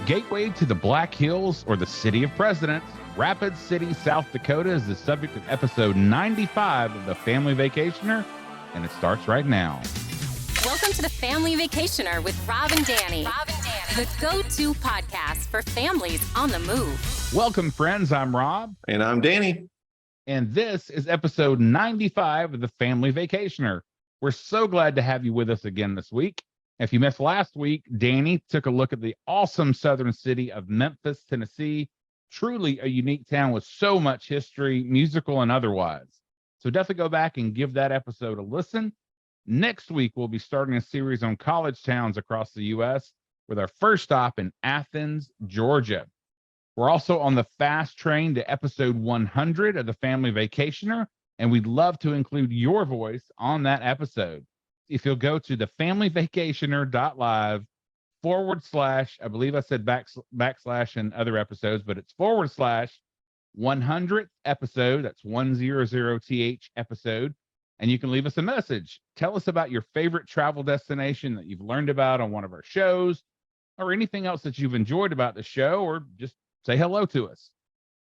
Gateway to the Black Hills or the City of Presidents, Rapid City, South Dakota is the subject of episode 95 of The Family Vacationer, and it starts right now. Welcome to The Family Vacationer with Rob and Danny. The go-to podcast for families on the move. Welcome, friends. I'm Rob. And I'm Danny. And this is episode 95 of The Family Vacationer. We're so glad to have you with us again this week. If you missed last week, Danny took a look at the awesome southern city of Memphis, Tennessee. Truly a unique town with so much history, musical and otherwise. So definitely go back and give that episode a listen. Next week, we'll be starting a series on college towns across the U.S. with our first stop in Athens, Georgia. We're also on the fast train to episode 100 of The Family Vacationer, and we'd love to include your voice on that episode. If you'll go to thefamilyvacationer.live / I believe I said backslash in other episodes, but it's / 100th episode. That's 100th episode. And you can leave us a message. Tell us about your favorite travel destination that you've learned about on one of our shows, or anything else that you've enjoyed about the show, or just say hello to us.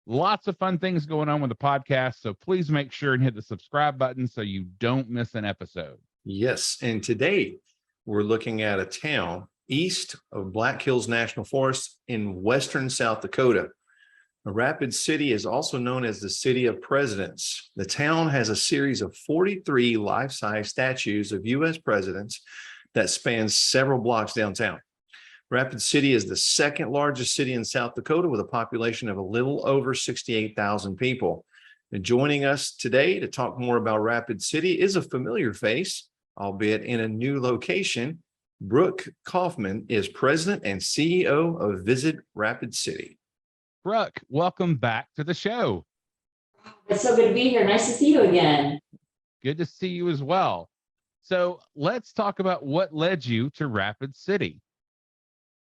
Lots of fun things going on with the podcast, so please make sure and hit the subscribe button so you don't miss an episode. Yes, and today we're looking at a town east of Black Hills National Forest in western South Dakota. The Rapid City is also known as the City of Presidents. The town has a series of 43 life-size statues of U.S. presidents that spans several blocks downtown. Rapid City is the second largest city in South Dakota with a population of a little over 68,000 people. And joining us today to talk more about Rapid City is a familiar face, albeit in a new location. Brook Kaufman is president and CEO of Visit Rapid City. Brook, welcome back to the show. It's so good to be here. Nice to see you again. Good to see you as well. So let's talk about what led you to Rapid City.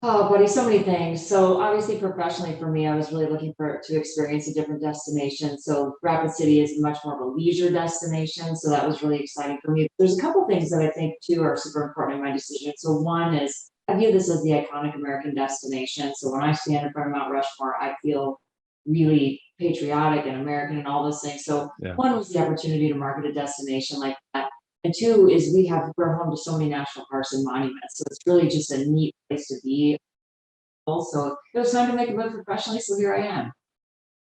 Oh, buddy, so many things. So obviously professionally for me, I was really looking to experience a different destination. So Rapid City is much more of a leisure destination. So that was really exciting for me. There's a couple things that I think too are super important in my decision. So one is I view this as the iconic American destination. So when I stand in front of Mount Rushmore, I feel really patriotic and American and all those things. So One was the opportunity to market a destination like that. And two is we're home to so many national parks and monuments. So it's really just a neat place to be. Also, it was time to make a move professionally. So here I am.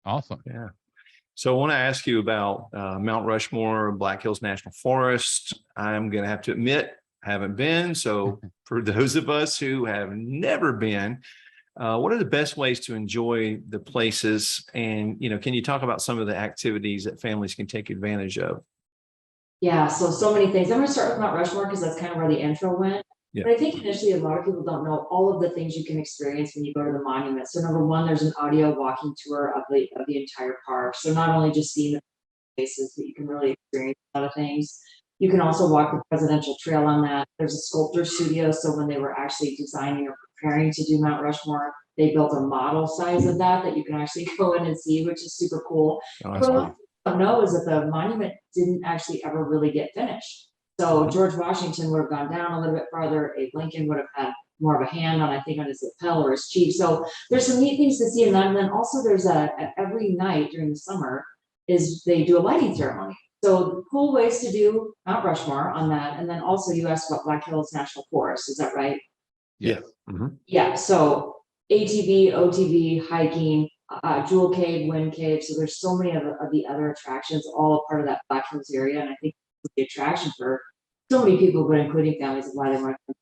Awesome. Yeah. So I want to ask you about Mount Rushmore, Black Hills National Forest. I'm going to have to admit, I haven't been. So for those of us who have never been, what are the best ways to enjoy the places? And, can you talk about some of the activities that families can take advantage of? Yeah, so many things. I'm going to start with Mount Rushmore because that's kind of where the intro went. Yeah. But I think initially a lot of people don't know all of the things you can experience when you go to the monument. So number one, there's an audio walking tour of the entire park. So not only just seeing the places, but you can really experience a lot of things. You can also walk the presidential trail on that. There's a sculptor studio. So when they were actually designing or preparing to do Mount Rushmore, they built a model size of that you can actually go in and see, which is super cool. Oh, that's cool. Know is that the monument didn't actually ever really get finished. So George Washington would have gone down a little bit farther. Abe Lincoln would have had more of a hand on his lapel or his cheek. So there's some neat things to see in that. And then also there's every night during the summer they do a lighting ceremony. So cool ways to do Mount Rushmore on that. And then also you asked about Black Hills National Forest. Is that right? Yeah. Mm-hmm. Yeah. So ATV, OTV, hiking, Jewel Cave, Wind Cave. So there's so many of the other attractions, all a part of that Black Hills area. And I think it's the attraction for so many people, but including families of why they want to.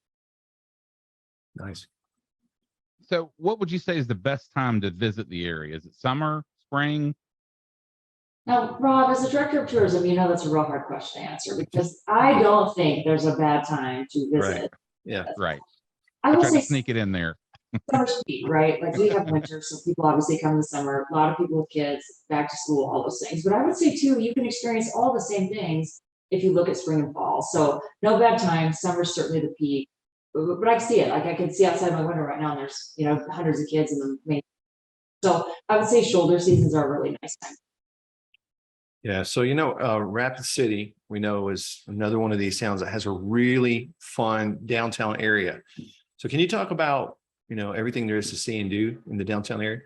Nice. So what would you say is the best time to visit the area? Is it summer, spring? Now, Rob, as a director of tourism, that's a real hard question to answer because I don't think there's a bad time to visit. Right. Yeah. Right. I will try say to sneak it in there. summer speed, right? Like we have winter, so people obviously come in the summer. A lot of people with kids, back to school, all those things. But I would say too, you can experience all the same things if you look at spring and fall. So no bad time. Summer's certainly the peak, but I can see it. Like I can see outside my window right now, and there's hundreds of kids in the main. So I would say shoulder seasons are a really nice time. Yeah. So, Rapid City, we know, is another one of these towns that has a really fun downtown area. So can you talk about everything there is to see and do in the downtown area?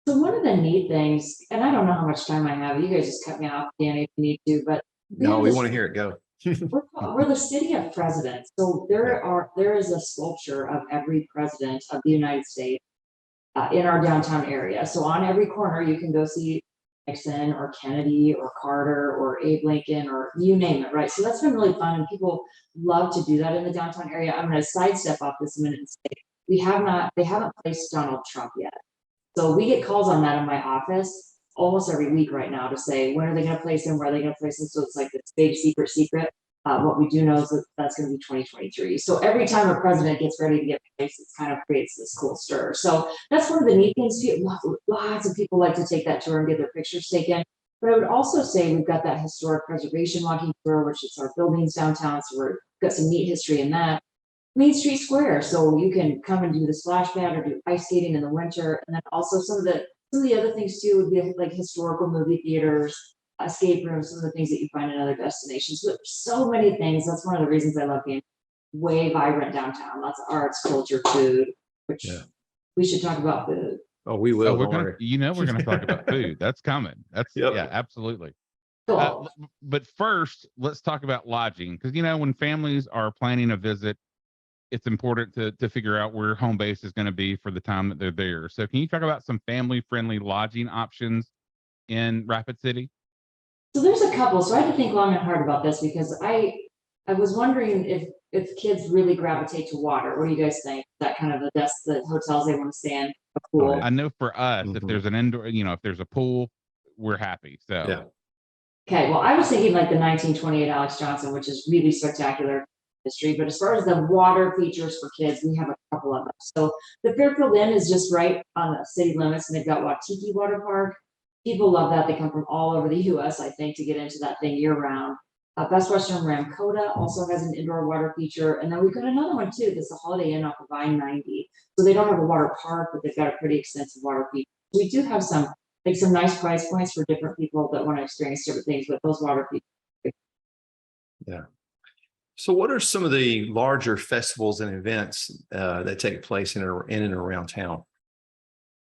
So one of the neat things, and I don't know how much time I have, you guys just cut me off, Danny, if you need to, but No, we want to hear it. Go. we're the city of presidents. So there is a sculpture of every president of the United States in our downtown area. So on every corner, you can go see Nixon or Kennedy or Carter or Abe Lincoln or you name it, right? So that's been really fun, and people love to do that in the downtown area. I'm going to sidestep off this a minute and say they haven't placed Donald Trump yet. So we get calls on that in my office almost every week right now to say, when are they going to place him? Where are they going to place him? So it's like this big secret. What we do know is that that's going to be 2023. So every time a president gets ready to get placed, it kind of creates this cool stir. So that's one of the neat things. Lots of people like to take that tour and get their pictures taken. But I would also say we've got that historic preservation walking tour, which is our buildings downtown. So we've got some neat history in that. Main Street Square, so you can come and do the splash pad or do ice skating in the winter, and then also some of the other things too would be like historical movie theaters, escape rooms, some of the things that you find in other destinations. But so many things. That's one of the reasons I love being way vibrant downtown. Lots of arts, culture, food. Which we should talk about food. Oh, we will. We're gonna talk about food. That's coming. That's yeah, absolutely. Cool. But first, let's talk about lodging, because when families are planning a visit, it's important to figure out where home base is going to be for the time that they're there. So can you talk about some family-friendly lodging options in Rapid City? So there's a couple. So I had to think long and hard about this because I was wondering if kids really gravitate to water. What do you guys think? That kind of the hotels they want to stay in, a pool. I know for us, if there's an indoor, if there's a pool, we're happy. So yeah. Okay, well, I was thinking like the 1928 Alex Johnson, which is really spectacular history. But as far as the water features for kids, we have a couple of them. So the Fairfield Inn is just right on the city limits, and they've got Waikiki Water Park. People love that. They come from all over the U.S., I think, to get into that thing year round. Best Western Dakota also has an indoor water feature. And then we've got another one too. That's the Holiday Inn off of I-90. So they don't have a water park, but they've got a pretty extensive water feature. We do have some nice price points for different people that want to experience different things with those water features. Yeah. So what are some of the larger festivals and events that take place in and around town?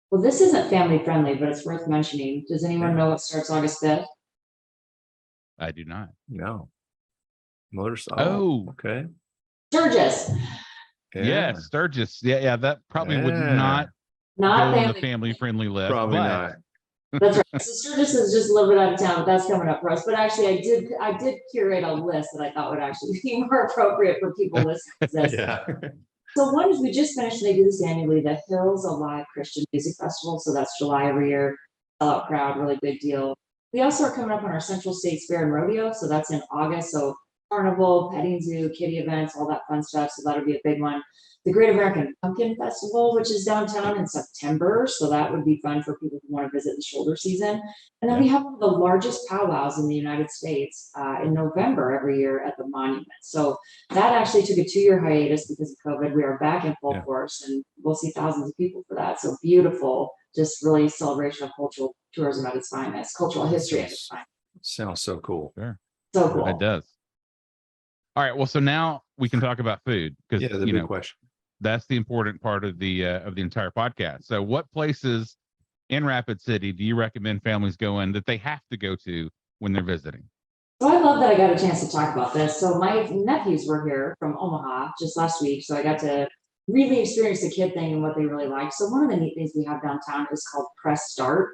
Well, this isn't family friendly, but it's worth mentioning. Does anyone know what starts August 5th? I do not. No. Motorcycle. Oh, okay. Sturgis. Yeah. Yeah, Sturgis. Yeah, that probably would not go on the family friendly list. Probably not. That's right. So Sturgis is just a little bit out of town, but that's coming up for us. But actually, I did curate a list that I thought would actually be more appropriate for people listening to this. Yeah. So one is we just finished, and they do this annually, the Hills Alive Christian Music Festival. So that's July every year. Sellout crowd, really big deal. We also are coming up on our Central States Fair and Rodeo. So that's in August. So carnival, petting zoo, kiddie events, all that fun stuff. So that'll be a big one. The Great American Pumpkin Festival, which is downtown in September. So that would be fun for people who want to visit the shoulder season. And then we have one of the largest powwows in the United States in November every year at the Monument. So that actually took a 2-year hiatus because of COVID. We are back in full force, and we'll see thousands of people for that. So beautiful, just really celebration of cultural tourism at its finest, cultural history at its finest. Sounds so cool. Sure. So cool. It does. All right. Well, so now we can talk about food, because the big question. That's the important part of the entire podcast. So what places in Rapid City do you recommend families go in that they have to go to when they're visiting? So I love that I got a chance to talk about this. So my nephews were here from Omaha just last week. So I got to really experience the kid thing and what they really like. So one of the neat things we have downtown is called Press Start.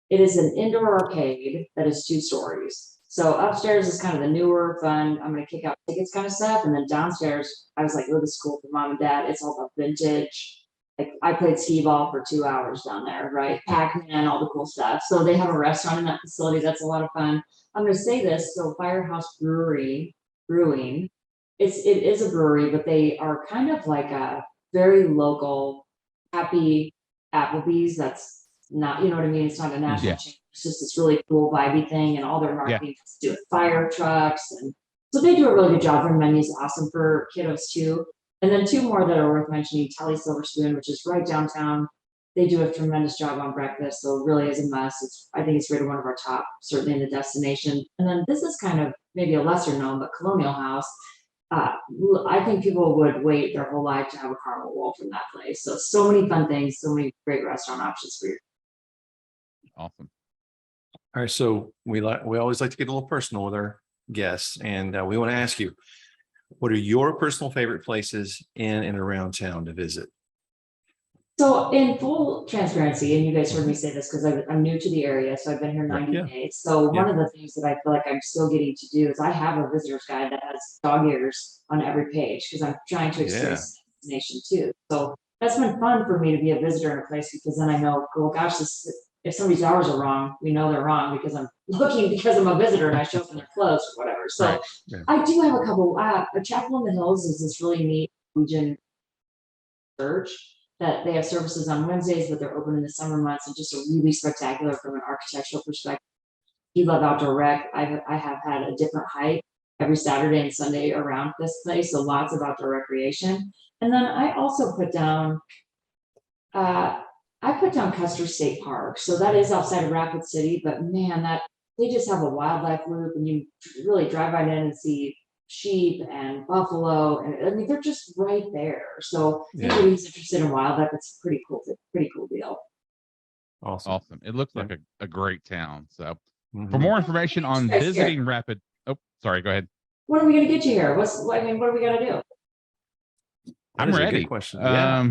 It is an indoor arcade that is 2 stories. So upstairs is kind of the newer, fun, I'm going to kick out tickets kind of stuff. And then downstairs, I was like, oh, this is cool for mom and dad. It's all about vintage. Like I played skee ball for 2 hours down there, right? Pac-Man, all the cool stuff. So they have a restaurant in that facility. That's a lot of fun. I'm going to say this. So Firehouse Brewing, it is a brewery, but they are kind of like a very local, happy Applebee's. That's not, you know what I mean? It's not a national chain. It's just this really cool vibey thing, and all their marketing has to do with fire trucks. And so they do a really good job. Their menu's awesome for kiddos too. And then 2 more that are worth mentioning, Telly Silver Spoon, which is right downtown. They do a tremendous job on breakfast. So it really is a must. I think it's rated one of our top, certainly in the destination. And then this is kind of maybe a lesser known, but Colonial House. I think people would wait their whole life to have a caramel roll from that place. So many fun things, so many great restaurant options for you. Awesome. All right, so we always like to get a little personal with our guests, and we want to ask you, what are your personal favorite places in and around town to visit? So in full transparency, and you guys heard me say this because I'm new to the area, so I've been here 90 Yeah. days. So one of the things that I feel like I'm still getting to do is I have a visitor's guide that has dog ears on every page because I'm trying to experience the destination too. So that's been fun for me to be a visitor in a place because then I know, oh gosh, if somebody's hours are wrong, we know they're wrong because I'm looking because I'm a visitor and I show up in their clothes or whatever. So Right. Yeah. I do have a couple. A Chapel in the Hills is this really neat Norwegian church that they have services on Wednesdays, but they're open in the summer months and just a really spectacular from an architectural perspective. You love outdoor rec. I have had a different hike every Saturday and Sunday around this place, so lots of outdoor recreation. And then I also put down Custer State Park. So that is outside of Rapid City, but man, that they just have a wildlife loop and you really drive right in and see sheep and buffalo. And I mean, they're just right there. So anybody who's interested in wildlife, it's pretty cool deal. Awesome. It looks like a great town. So for more information on visiting Rapid, sorry, go ahead. When are we going to get you here? What are we going to do? I'm ready. Good question. Yeah.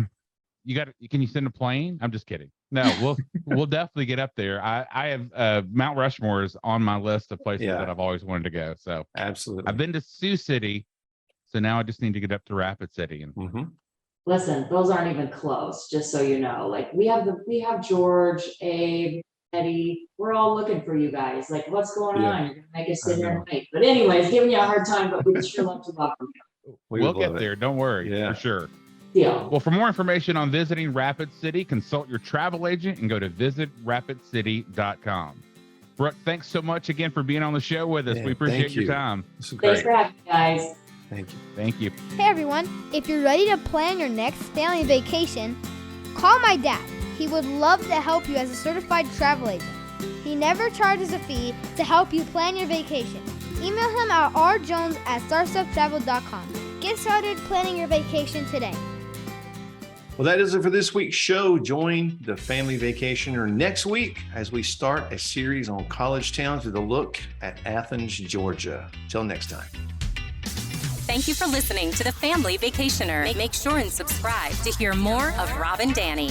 Can you send a plane? I'm just kidding. No, we'll definitely get up there. I have Mount Rushmore is on my list of places that I've always wanted to go. So absolutely. I've been to Sioux City, so now I just need to get up to Rapid City. And listen, those aren't even close, just so you know. Like we have George, Abe, Eddie, we're all looking for you guys. Like, what's going on? You're gonna make us sit here and wait. But anyways, giving you a hard time, but we'd sure love to welcome you. We'll get there. Don't worry. For sure. Yeah. Well, for more information on visiting Rapid City, consult your travel agent and go to visitrapidcity.com. Brooke, thanks so much again for being on the show with us. We appreciate your time. Thanks for having me, guys. Thank you. Hey everyone, if you're ready to plan your next family vacation, call my dad. He would love to help you as a certified travel agent. He never charges a fee to help you plan your vacation. Email him at rjones@starstufftravel.com. Get started planning your vacation today. Well, that is it for this week's show. Join the Family Vacationer next week as we start a series on college towns with a look at Athens, Georgia. Till next time. Thank you for listening to the Family Vacationer. Make sure and subscribe to hear more of Rob and Danny.